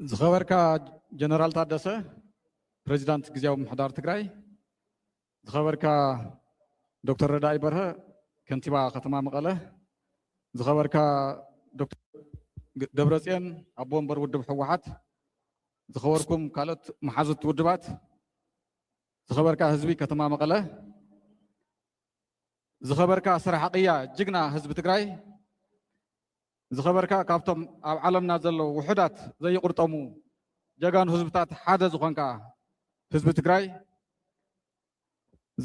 ዝኸበርካ ጀነራል ታደሰ ፕሬዚዳንት ግዚያዊ ምሕዳር ትግራይ ዝኸበርካ ዶክተር ረዳኢ በርሀ ከንቲባ ከተማ መቐለ ዝኸበርካ ዶክተር ደብረጽዮን ኣቦ ወንበር ውድብ ሕወሓት ዝኸበርኩም ካልኦት መሓዙት ውድባት ዝኸበርካ ህዝቢ ከተማ መቐለ ዝኸበርካ ስራሕቅያ ጅግና ህዝቢ ትግራይ ዝኸበርካ ካብቶም ኣብ ዓለምና ዘለዉ ውሕዳት ዘይቁርጠሙ ጀጋኑ ህዝብታት ሓደ ዝኾንካ ህዝቢ ትግራይ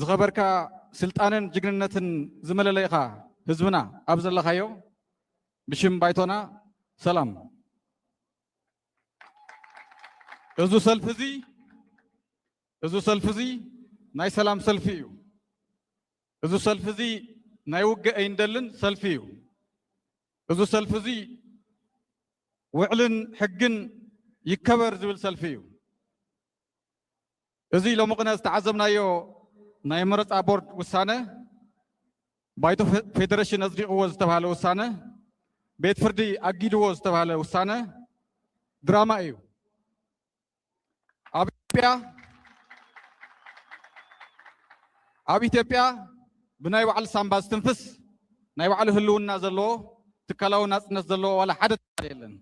ዝኸበርካ ስልጣንን ጅግንነትን ዝመለለ ኢኻ ህዝብና ኣብ ዘለኻዮ ብሽም ባይቶና ሰላም እዚ ሰልፊ እዚ ናይ ሰላም ሰልፊ እዩ እዚ ሰልፊ እዚ ናይ ውግእ ኣይንደልን ሰልፊ እዩ እዚ ሰልፊ እዚ ውዕልን ሕግን ይከበር ዝብል ሰልፊ እዩ እዚ ሎሚ ቅነ ዝተዓዘብናዮ ናይ መረፃ ቦርድ ውሳነ ባይቶ ፌደሬሽን ኣጽዲቕዎ ዝተባሃለ ውሳነ ቤት ፍርዲ ኣጊድዎ ዝተባሃለ ውሳነ ድራማ እዩ ኣብ ኢትዮጵያ ብናይ ባዕሉ ሳምባ ዝትንፍስ ናይ ባዕሉ ህልውና ዘለዎ ትካላዊ ናጽነት ዘለዎ ዋላ ሓደ የለን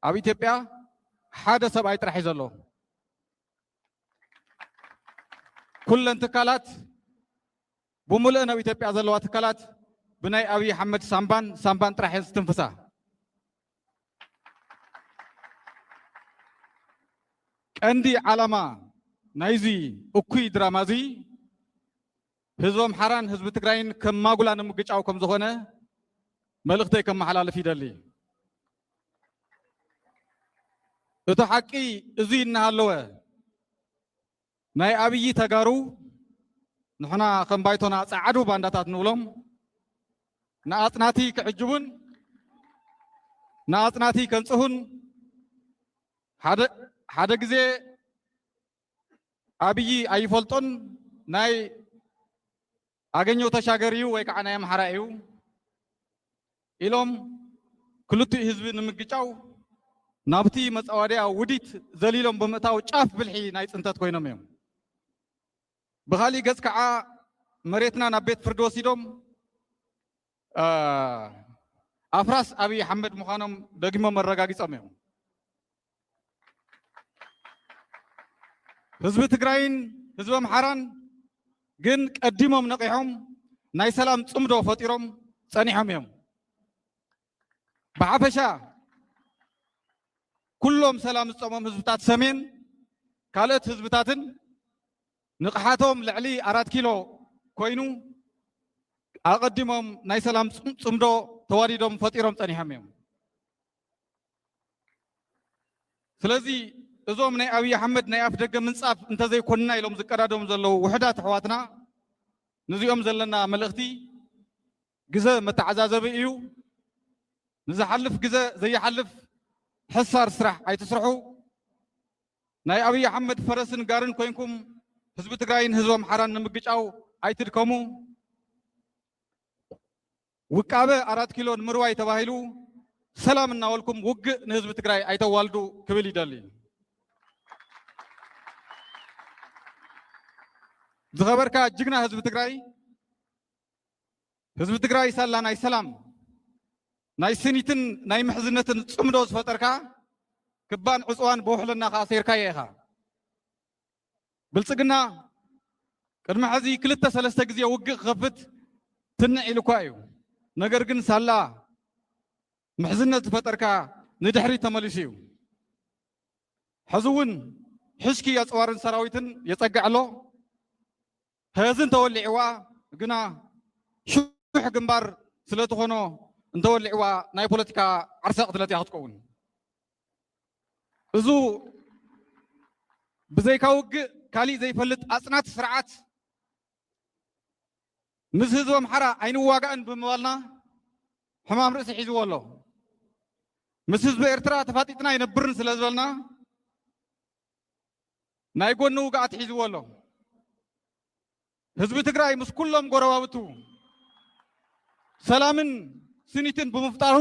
ኣብ ኢትዮጵያ ሓደ ሰብኣይ ጥራሕ እዩ ዘሎ ኩለን ትካላት ብሙሉእ ናብ ኢትዮጵያ ዘለዋ ትካላት ብናይ ኣብይ ኣሕመድ ሳምባን ጥራሕ እየን ዝትንፍሳ ቀንዲ ዓላማ ናይዚ እኩይ ድራማ እዚ ህዝቦም ሓራን ህዝቢ ትግራይን ከም ማጉላ ንምግጫው ከም ዝኾነ መልእኽተይ ከመሓላልፍ ይደሊ እቲ ሓቂ እዚ እናሃለወ ናይ ኣብይ ተጋሩ ንሕና ከም ባይቶና ፃዓዱ ባንዳታት ንብሎም ንኣፅናቲ ክዕጅቡን ንኣፅናቲ ከንፅሁን ሓደ ግዜ ኣብይ ኣይፈልጦን ናይ ኣገኘው ተሻገር እዩ ወይ ከዓ ናይ ኣምሓራ እዩ ኢሎም ክልቲኡ ህዝቢ ንምግጫው ናብቲ መፃዋድያ ውዲት ዘሊሎም ብምእታው ጫፍ ብልሒ ናይ ፅንተት ኮይኖም እዮም ብኻሊእ ገጽ ከዓ መሬትና ናብ ቤት ፍርዲ ወሲዶም ኣፍራስ ኣብይ ኣሕመድ ምዃኖም ደጊሞም መረጋጊፆም እዮም ህዝቢ ትግራይን ህዝቢ ኣምሓራን ግን ቀዲሞም ነቂሖም ናይ ሰላም ጽምዶ ፈጢሮም ጸኒሖም እዮም ብሓፈሻ ኩሎም ሰላም ዝጸሞም ህዝብታት ሰሜን ካልኦት ህዝብታትን ንቕሓቶም ልዕሊ 4 ኪሎ ኮይኑ ኣቐዲሞም ናይ ሰላም ጽምዶ ተዋዲዶም ፈጢሮም ጸኒሖም እዮም ስለዚ እዞም ናይ ኣብይ ኣሕመድ ናይ ኣፍ ደገ ምንጻፍ እንተዘይኮንና ኢሎም ዝቀዳዶም ዘለዉ ውሕዳት ኣሕዋትና ንዚኦም ዘለና መልእኽቲ ግዘ መተዓዛዘቢ እዩ ንዝሓልፍ ግዘ ዘይሓልፍ ሕሳር ስራሕ ኣይትስርሑ ናይ ኣብይ ኣሕመድ ፈረስን ጋርን ኮይንኩም ህዝቢ ትግራይን ህዝቢ ኣምሓራን ንምግጫው ኣይትድከሙ ውቃበ 4 ኪሎ ንምርዋይ ተባሂሉ ሰላም እናወልኩም ውግእ ንህዝቢ ትግራይ ኣይተዋልዱ ክብል ይደሊ ዝኸበርካ ጅግና ህዝቢ ትግራይ ሳላ ናይ ሰላም ናይ ስኒትን ናይ ምሕዝነትን ጽምዶ ዝፈጠርካ ክባን ዕፅዋን ብውሕልና ከዓ ሰይርካየ ኢኻ ብልጽግና ቅድሚ ሕዚ 2-3 ግዜ ውግእ ክኸፍት ትንዕ ኢሉኳ እዩ ነገር ግን ሳላ ምሕዝነት ዝፈጠርካ ንድሕሪ ተመሊሱ እዩ ሕዚ እውን ሕሽኪ ኣፅዋርን ሰራዊትን የጸግዕ ኣሎ ህዝን ተወሊዕዋ ግና ሹሕ ግንባር ስለትኾኖ እንተወሊዕዋ ናይ ፖለቲካ ዓርሰ ቅትለት እያ ክትከውን እዙ ብዘይካ ውግእ ካሊእ ዘይፈልጥ ኣጽናት ስርዓት ምስ ህዝቢ ኣምሓራ ኣይንዋጋእን ብምባልና ሕማም ርእሲ ሒዝዎ ኣሎ ምስ ህዝቢ ኤርትራ ተፋጢጥና ይነብርን ስለ ዝበልና ናይ ጎኒ ውግኣት ሒዝዎ ኣሎ ህዝቢ ትግራይ ምስ ኩሎም ጎረባብቱ ሰላምን ስኒትን ብምፍጣሩ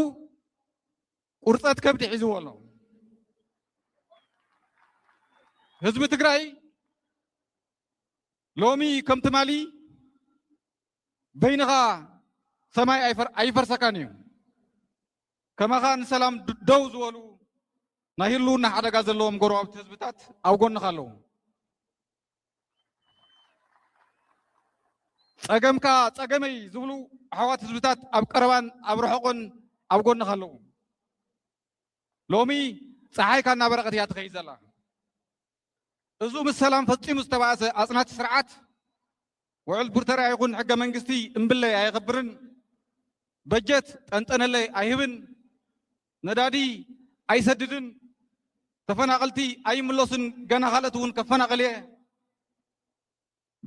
ቁርፀት ከብዲ ሒዝዎ ኣሎ ህዝቢ ትግራይ ሎሚ ከም ትማሊ በይንኻ ሰማይ ኣይፈርሰካን እዩ ከማኻ ንሰላም ደው ዝበሉ ናይ ህልውና ሓደጋ ዘለዎም ጎረባብቲ ህዝብታት ኣብ ጎንኻ ኣለዉ ፀገምካ ፀገመይ ዝብሉ ኣሕዋት ህዝብታት ኣብ ቀረባን ኣብ ርሑቕን ኣብ ጎንኻ ኣለዉ ሎሚ ፀሓይካ እናበረቐት እያ ትኸይድ ዘላ እዙ ምስ ሰላም ፈፂሙ ዝተባእሰ ኣፅናቲ ስርዓት ውዕል ፕሪቶርያ ይኹን ሕገ መንግስቲ እምብለይ ኣይኽብርን በጀት ጠንጠነለይ ኣይህብን ነዳዲ ኣይሰድድን ተፈናቀልቲ ኣይምለሱን ገና ካልኦት እውን ከፈናቀል እየ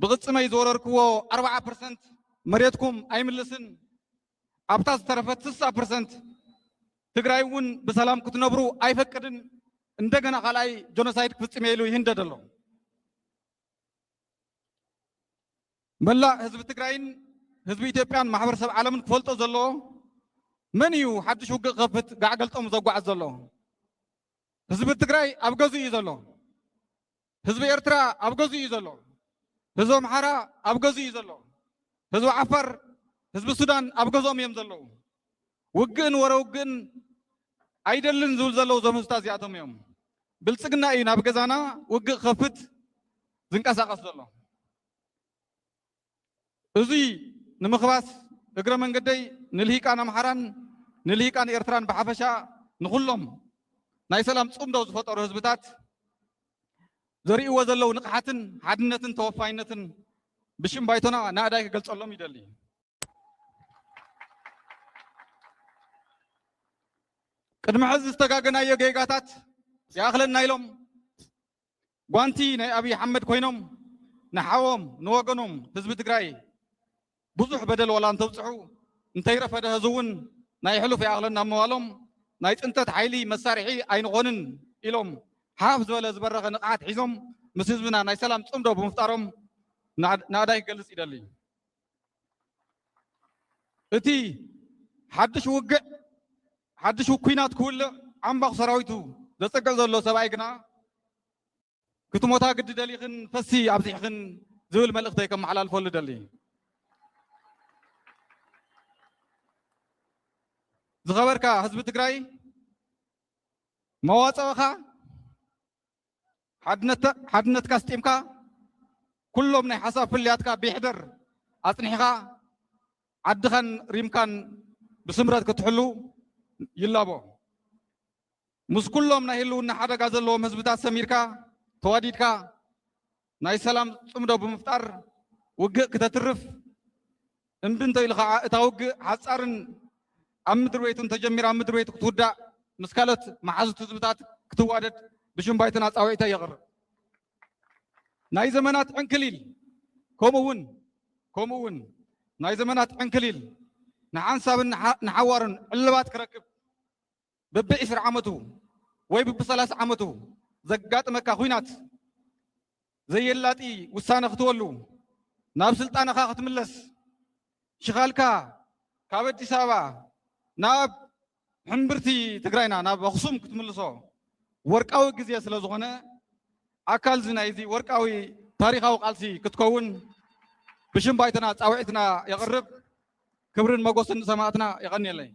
ብቅፅመይ ዝወረርክዎ 40% መሬትኩም ኣይምልስን ኣብታ ዝተረፈት 60% ትግራይ እውን ብሰላም ክትነብሩ ኣይፈቅድን እንደገና ካልኣይ ጆኖሳይድ ክፍፅም ኢሉ ይህንደድ ኣሎ መላእ ህዝቢ ትግራይን ህዝቢ ኢትዮጵያን ማሕበረሰብ ዓለምን ክፈልጦ ዘለዎ መን እዩ ሓድሽ ውግእ ክኸፍት ጋዕገልጦም ዘጓዓዝ ዘሎ ህዝቢ ትግራይ ኣብ ገዙ እዩ ዘሎ ህዝቢ ኤርትራ ኣብ ገዙ እዩ ዘሎ ህዝቢ ኣምሓራ ኣብ ገዙ እዩ ዘሎ ህዝቢ ዓፋር ህዝቢ ሱዳን ኣብ ገዞም እዮም ዘለዉ ውግእን ወረ ውግእን ኣይደልን ዝብል ዘለዉ ዞም ህዝብታት እዚኣቶም እዮም ብልፅግና እዩ ናብ ገዛና ውግእ ክኸፍት ዝንቀሳቐስ ዘሎ እዙይ ንምኽባስ እግረ መንገደይ ንልሂቃን ኣምሓራን ንልሂቃን ኤርትራን ብሓፈሻ ንኩሎም ናይ ሰላም ፅምዶ ዝፈጠሩ ህዝብታት ዘርእይዎ ዘለው ንቕሓትን ሓድነትን ተወፋይነትን ብሽም ባይቶና ናእዳይ ክገልፀሎም ይደሊ ቅድሚ ሕዚ ዝተጋገናዮ ጌጋታት ይኣኽለና ኢሎም ጓንቲ ናይ ኣብይ ኣሕመድ ኮይኖም ንሓዎም ንወገኖም ህዝቢ ትግራይ ብዙሕ በደል ወላ እንተብፅሑ እንተይረፈደ ህዝቢ እውን ናይ ሕሉፍ ይኣኽለና ምባሎም ናይ ፅንተት ሓይሊ መሳርሒ ኣይንኾንን ኢሎም ሓፍ ዝበለ ዝበረኸ ንቕሓት ሒዞም ምስ ህዝብና ናይ ሰላም ፅምዶ ብምፍጣሮም ናእዳይ ክገልፅ ይደሊ እቲ ሓድሽ ውግዕ ሓድሽ ኩናት ክውልዕ ዓምባኽ ሰራዊቱ ዘፀግዕ ዘሎ ሰብኣይ ግና ክትሞታ ግዲ ደሊኽን ፈሲ ኣብዚሕኽን ዝብል መልእኽተይ ከመሓላልፈሉ ደሊ ዝኸበርካ ህዝቢ ትግራይ መዋፀቕኻ ሓድነትካ ስጢምካ ኩሎም ናይ ሓሳብ ፍልያትካ ብሕደር ኣፅኒሕኻ ዓድኻን ሪምካን ብስምረት ክትሕሉ ይላቦ ምስ ኩሎም ናይ ህልውና ሓደጋ ዘለዎም ህዝብታት ሰሚርካ ተዋዲድካ ናይ ሰላም ፅምዶ ብምፍጣር ውግእ ክተትርፍ እምቢ እንተኢሉ ከዓ እታ ውግእ ሓፃርን ኣብ ምድሪ ቤቱን ተጀሚራ ኣብ ምድሪ ቤቱ ክትውዳእ ምስ ካልኦት ማሓዙት ህዝብታት ክትዋደድ ብሽም ባይትና ፃውዒተ የቕርብ ናይ ዘመናት ዕንክሊል ከምኡውን ናይ ዘመናት ዕንክሊል ንሓንሳብን ንሓዋርን ዕልባት ክረክብ በቢ20 ዓመቱ ወይ በቢ30 ዓመቱ ዘጋጥመካ ኩናት ዘየላጢ ውሳነ ክትወሉ ናብ ስልጣንኻ ክትምለስ ሽኻልካ ካብ ኣዲስ ኣበባ ናብ ሕምብርቲ ትግራይና ናብ ኣኽሱም ክትምልሶ ወርቃዊ ግዜ ስለ ዝኾነ ኣካል ናይዚ ወርቃዊ ታሪኻዊ ቃልሲ ክትከውን ብሽም ባይትና ፃውዒትና የቕርብ ክብርን መጎስን ሰማዕትና ይቐኒየለይ